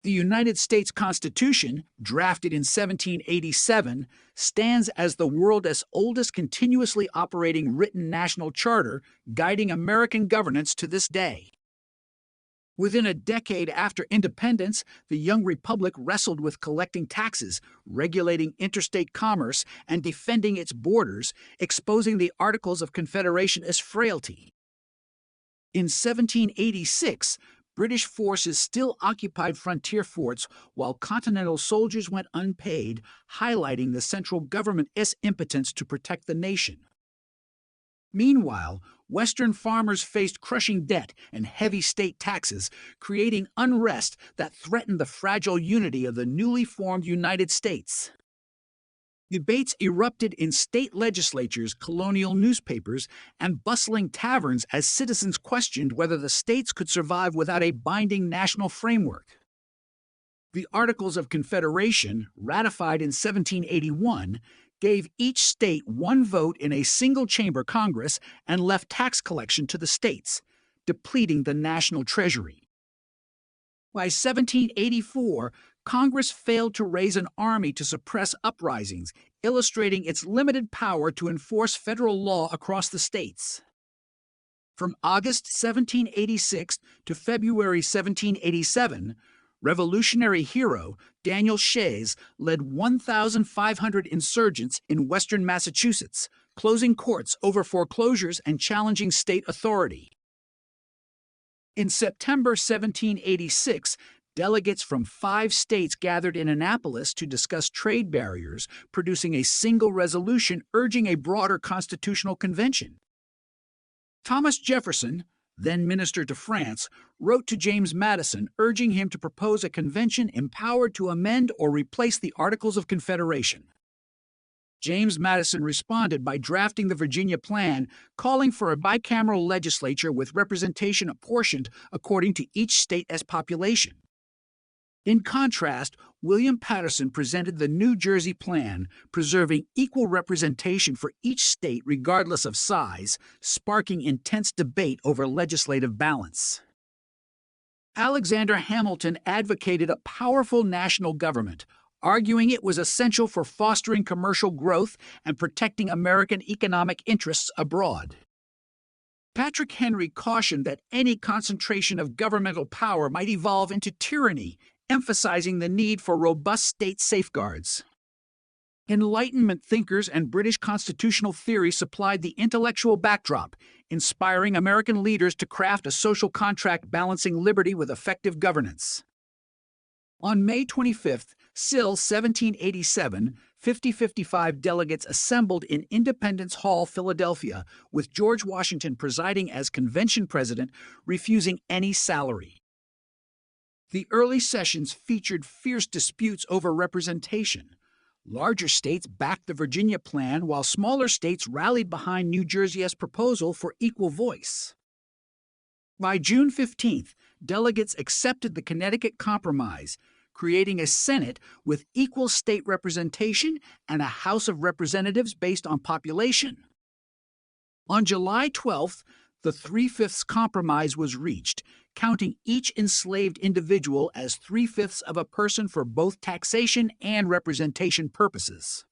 The United States Constitution, drafted in 1787, stands as the world's oldest continuously operating written national charter, guiding American governance to this day. Within a decade after independence, the young republic wrestled with collecting taxes, regulating interstate commerce, and defending its borders, exposing the Articles of Confederation as frailty. In 1786, British forces still occupied frontier forts while Continental soldiers went unpaid, highlighting the central government's impotence to protect the nation. Meanwhile, Western farmers faced crushing debt and heavy state taxes, creating unrest that threatened the fragile unity of the newly formed United States. Debates erupted in state legislatures, colonial newspapers, and bustling taverns as citizens questioned whether the states could survive without a binding national framework. The Articles of Confederation, ratified in 1781, gave each state one vote in a single-chamber Congress and left tax collection to the states, depleting the national treasury. By 1784, Congress failed to raise an army to suppress uprisings, illustrating its limited power to enforce federal law across the states. From August 1786 to February 1787, Revolutionary hero Daniel Shays led 1,500 insurgents in western Massachusetts, closing courts over foreclosures and challenging state authority. In September 1786, delegates from 5 states gathered in Annapolis to discuss trade barriers, producing a single resolution urging a broader constitutional convention. Thomas Jefferson, then minister to France, wrote to James Madison urging him to propose a convention empowered to amend or replace the Articles of Confederation. James Madison responded by drafting the Virginia Plan, calling for a bicameral legislature with representation apportioned according to each state's population. In contrast, William Paterson presented the New Jersey Plan, preserving equal representation for each state regardless of size, sparking intense debate over legislative balance. Alexander Hamilton advocated a powerful national government, arguing it was essential for fostering commercial growth and protecting American economic interests abroad. Patrick Henry cautioned that any concentration of governmental power might evolve into tyranny, emphasizing the need for robust state safeguards. Enlightenment thinkers and British constitutional theory supplied the intellectual backdrop, inspiring American leaders to craft a social contract balancing liberty with effective governance. On May 25, Sill 1787, 55 delegates assembled in Independence Hall, Philadelphia, with George Washington presiding as convention president, refusing any salary. The early sessions featured fierce disputes over representation. Larger states backed the Virginia Plan, while smaller states rallied behind New Jersey's proposal for equal voice. By June 15th, delegates accepted the Connecticut Compromise, creating a Senate with equal state representation and a House of Representatives based on population. On July 12th, the 3/5 compromise was reached, counting each enslaved individual as 3/5 of a person for both taxation and representation purposes.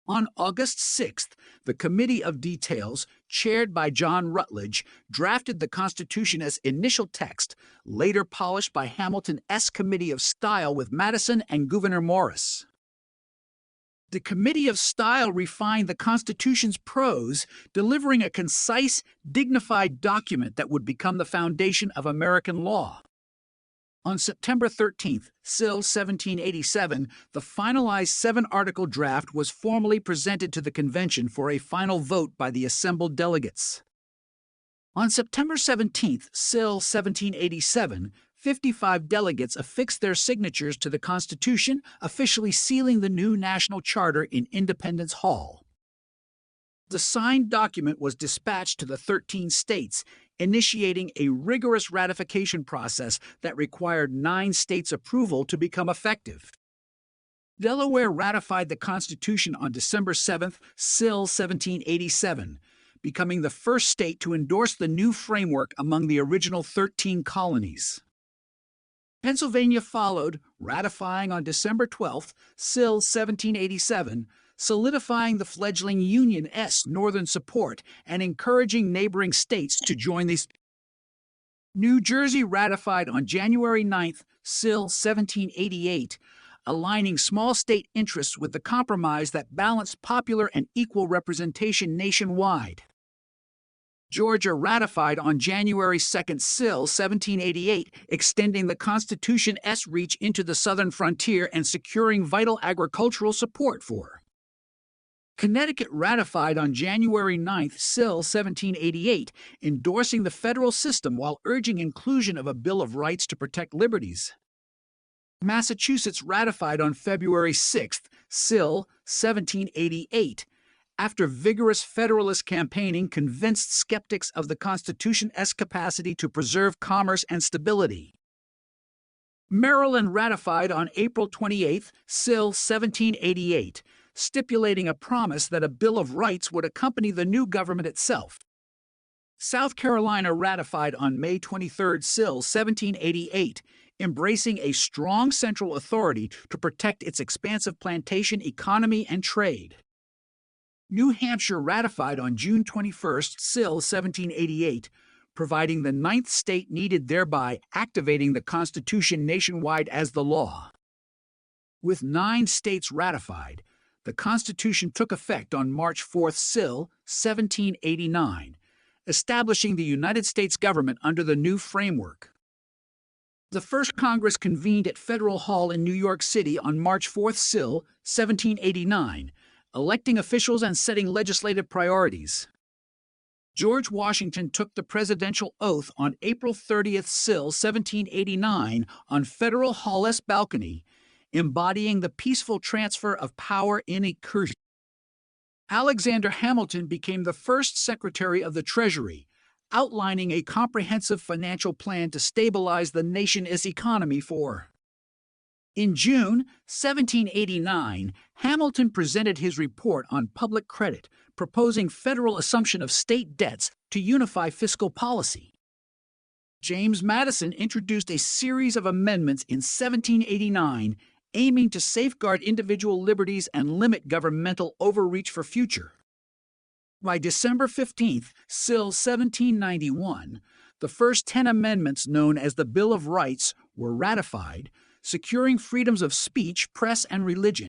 On August 6th, the Committee of Details, chaired by John Rutledge, drafted the Constitution's initial text, later polished by Hamilton's Committee of Style with Madison and Gouverneur Morris. The Committee of Style refined the Constitution's prose, delivering a concise, dignified document that would become the foundation of American law. On September 13th, Sill 1787, the finalized 7-article draft was formally presented to the convention for a final vote by the assembled delegates. On September 17th, Sill 1787, 55 delegates affixed their signatures to the Constitution, officially sealing the new national charter in Independence Hall. The signed document was dispatched to the 13 states, initiating a rigorous ratification process that required 9 states' approval to become effective. Delaware ratified the Constitution on December 7, Sill 1787, becoming the first state to endorse the new framework among the original 13 colonies. Pennsylvania followed, ratifying on December 12th, Sill 1787, solidifying the fledgling Union's Northern support and encouraging neighboring states to join these. New Jersey ratified on January 9th, Sill 1788, aligning small state interests with the compromise that balanced popular and equal representation nationwide. Georgia ratified on January 2nd, Sill 1788, extending the Constitution's reach into the southern frontier and securing vital agricultural support for. Connecticut ratified on January 9th, Sill 1788, endorsing the federal system while urging inclusion of a Bill of Rights to protect liberties. Massachusetts ratified on February 6th, Sill 1788, after vigorous Federalist campaigning convinced skeptics of the Constitution's capacity to preserve commerce and stability. Maryland ratified on April 28th, Sill 1788, stipulating a promise that a Bill of Rights would accompany the new government itself. South Carolina ratified on May 23rd, Sill 1788, embracing a strong central authority to protect its expansive plantation economy and trade. New Hampshire ratified on June 21st, Sill 1788, providing the ninth state needed, thereby activating the Constitution nationwide as the law. With 9 states ratified, the Constitution took effect on March 4th, Sill 1789, establishing the United States government under the new framework. The first Congress convened at Federal Hall in New York City on March 4th, Sill 1789, electing officials and setting legislative priorities. George Washington took the presidential oath on April 30th, Sill 1789, on Federal Hall's balcony, embodying the peaceful transfer of power in a course. Alexander Hamilton became the first Secretary of the Treasury, outlining a comprehensive financial plan to stabilize the nation's economy for. In June 1789, Hamilton presented his report on public credit, proposing federal assumption of state debts to unify fiscal policy. James Madison introduced a series of amendments in 1789, aiming to safeguard individual liberties and limit governmental overreach for future. By December 15th, Sill 1791, the first 10 amendments known as the Bill of Rights were ratified, securing freedoms of speech, press, and religion.